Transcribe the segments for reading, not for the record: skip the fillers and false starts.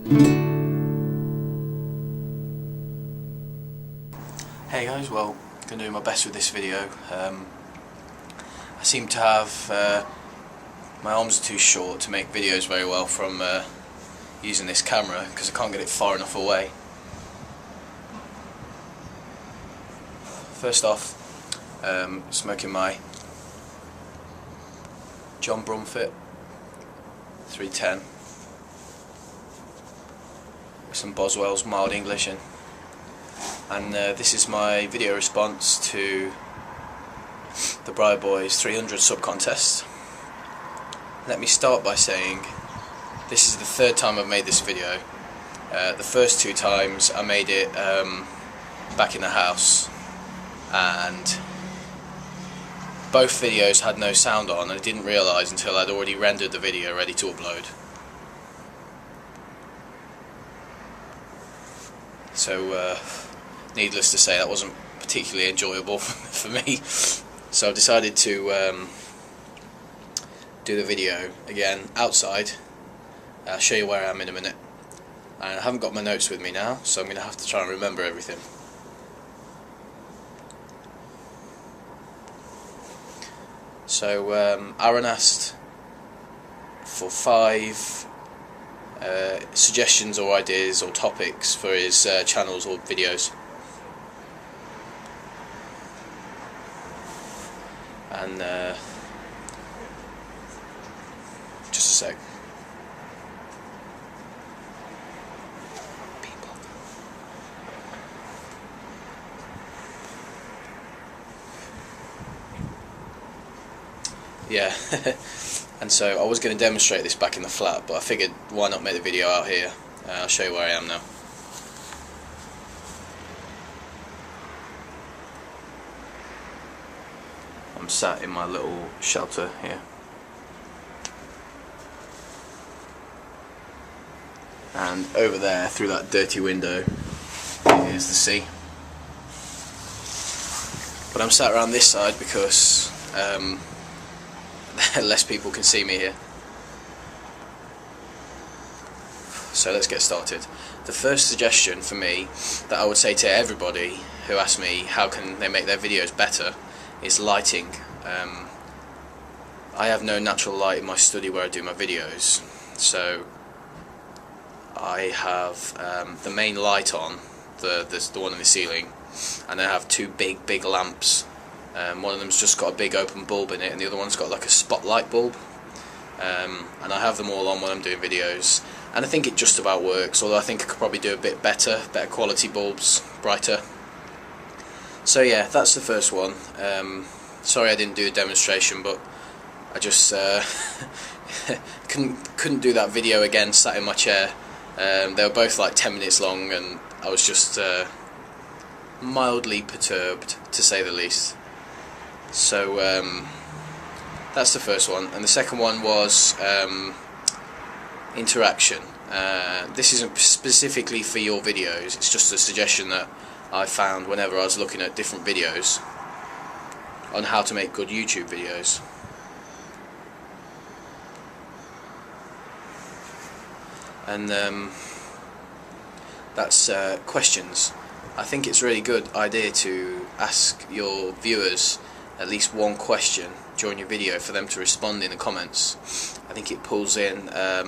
Hey guys, well, I'm going to do my best with this video. I seem to have my arms are too short to make videos very well from using this camera because I can't get it far enough away. First off, smoking my John Brumfit 310 with some Boswell's mild English in, and this is my video response to the BriarBoy's 300 sub contest. Let me start by saying this is the third time I've made this video. The first two times I made it back in the house, and both videos had no sound on, and I didn't realise until I'd already rendered the video ready to upload. So needless to say, that wasn't particularly enjoyable for me. So I've decided to do the video again outside. I'll show you where I am in a minute. And I haven't got my notes with me now, so I'm going to have to try and remember everything. So Aaron asked for 5 suggestions or ideas or topics for his channels or videos, and just a sec. Yeah, and so I was going to demonstrate this back in the flat, but I figured why not make the video out here. I'll show you where I am now. I'm sat in my little shelter here, and over there through that dirty window is the sea. But I'm sat around this side because less people can see me here. So let's get started. The first suggestion for me that I would say to everybody who asks me how can they make their videos better is lighting. I have no natural light in my study where I do my videos, so I have the main light on, the one in the ceiling, and I have 2 big lamps. One of them's just got a big open bulb in it, and the other one's got like a spotlight bulb, and I have them all on when I'm doing videos, and I think it just about works, although I think I could probably do a bit better quality bulbs, brighter. So yeah, that's the first one. Sorry I didn't do a demonstration, but I just couldn't do that video again sat in my chair. They were both like 10 minutes long, and I was just mildly perturbed, to say the least. So that's the first one, and the second one was interaction. This isn't specifically for your videos, it's just a suggestion that I found whenever I was looking at different videos on how to make good YouTube videos. And that's questions. I think it's a really good idea to ask your viewers at least one question during your video for them to respond in the comments. I think it pulls in a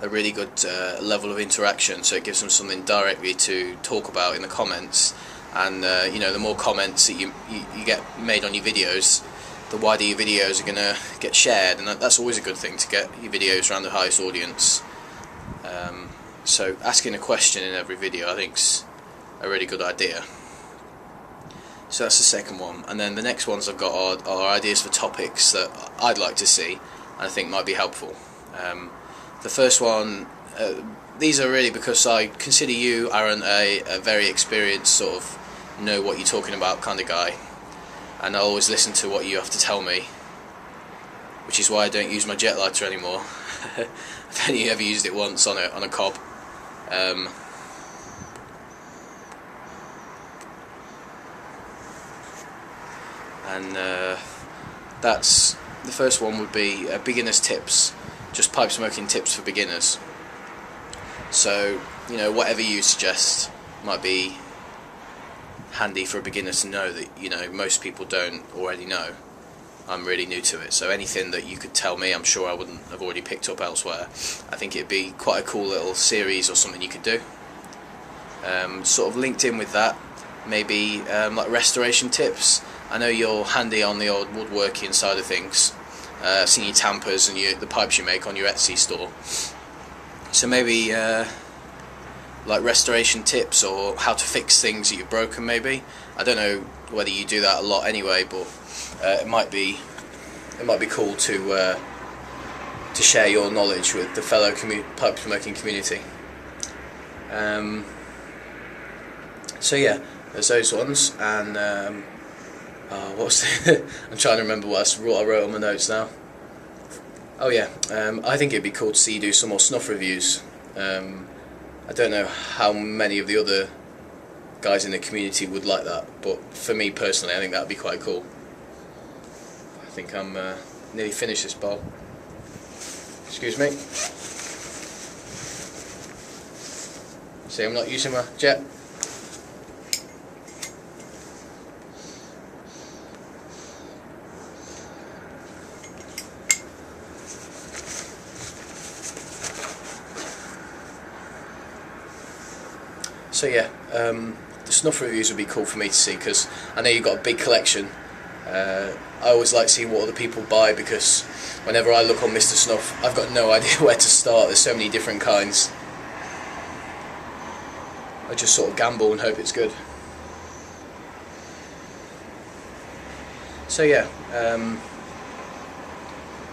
really good level of interaction, so it gives them something directly to talk about in the comments, and you know, the more comments that you get made on your videos, the wider your videos are going to get shared, and that's always a good thing, to get your videos around the highest audience. So asking a question in every video I think's a really good idea. So that's the second one, and then the next ones I've got are ideas for topics that I'd like to see and I think might be helpful. The first one, these are really because I consider you, Aaron, a very experienced, sort of know what you're talking about kind of guy, and I always listen to what you have to tell me, which is why I don't use my jet lighter anymore. I've only ever used it once on a cob. And that's the first one would be beginner's tips, just pipe smoking tips for beginners. So, you know, whatever you suggest might be handy for a beginner to know that, you know, most people don't already know. I'm really new to it, so anything that you could tell me, I'm sure I wouldn't have already picked up elsewhere. I think it'd be quite a cool little series or something you could do. Sort of linked in with that, maybe like restoration tips. I know you're handy on the old woodworking side of things. I've seen your tampers and the pipes you make on your Etsy store. So maybe like restoration tips or how to fix things that you've broken maybe. I don't know whether you do that a lot anyway, but it might be cool to share your knowledge with the fellow pipe making community. So yeah, there's those ones, and what's I'm trying to remember what I wrote on my notes now. Oh yeah, I think it'd be cool to see you do some more snuff reviews. I don't know how many of the other guys in the community would like that, but for me personally I think that would be quite cool. I think I'm nearly finished this bowl. Excuse me. See, I'm not using my jet. So yeah, the snuff reviews would be cool for me to see, because I know you've got a big collection. I always like to see what other people buy, because whenever I look on Mr. Snuff, I've got no idea where to start. There's so many different kinds. I just sort of gamble and hope it's good. So yeah,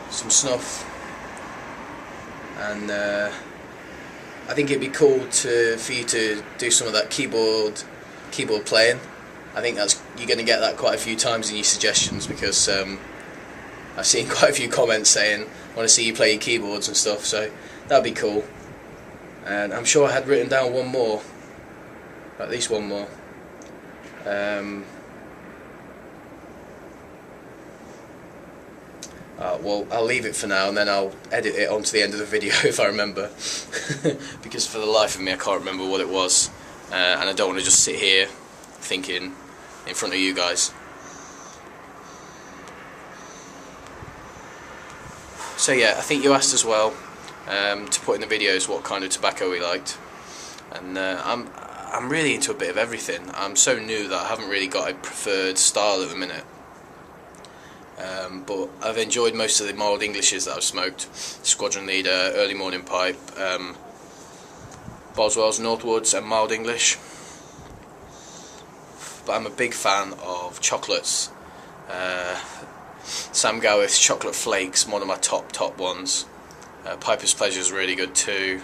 some snuff, and I think it'd be cool for you to do some of that keyboard playing. I think you're going to get that quite a few times in your suggestions, because I've seen quite a few comments saying I want to see you play your keyboards and stuff, so that'd be cool. And I'm sure I had written down one more, at least one more. Well, I'll leave it for now, and then I'll edit it onto the end of the video if I remember. Because for the life of me I can't remember what it was, and I don't want to just sit here thinking in front of you guys. So yeah, I think you asked as well to put in the videos what kind of tobacco we liked, and I'm really into a bit of everything. I'm so new that I haven't really got a preferred style at the minute. But I've enjoyed most of the mild Englishes that I've smoked. Squadron Leader, Early Morning Pipe, Boswell's Northwoods and mild English. But I'm a big fan of chocolates. Sam Gowith's Chocolate Flakes, one of my top ones. Piper's Pleasure is really good too,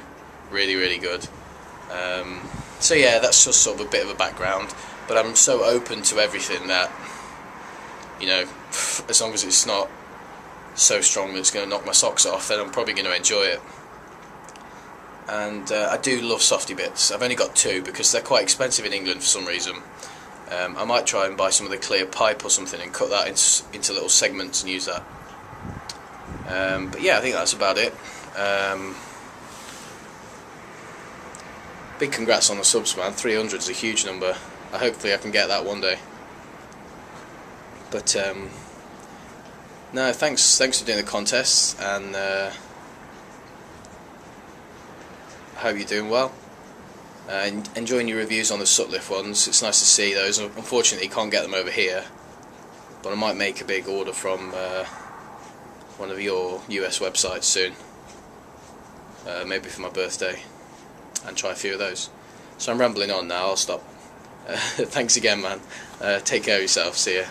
really good. So yeah, that's just sort of a bit of a background, but I'm so open to everything that, you know, as long as it's not so strong that it's going to knock my socks off, then I'm probably going to enjoy it. And I do love softy bits. I've only got 2 because they're quite expensive in England for some reason. I might try and buy some of the clear pipe or something and cut that into little segments and use that. But yeah, I think that's about it. Big congrats on the subs, man. 300 is a huge number. Hopefully I can get that one day. But no, thanks for doing the contest, and I hope you're doing well. Enjoying your reviews on the Sutliff ones. It's nice to see those. Unfortunately, can't get them over here, but I might make a big order from one of your US websites soon, maybe for my birthday, and try a few of those. So I'm rambling on now. I'll stop. Thanks again, man. Take care of yourself. See ya.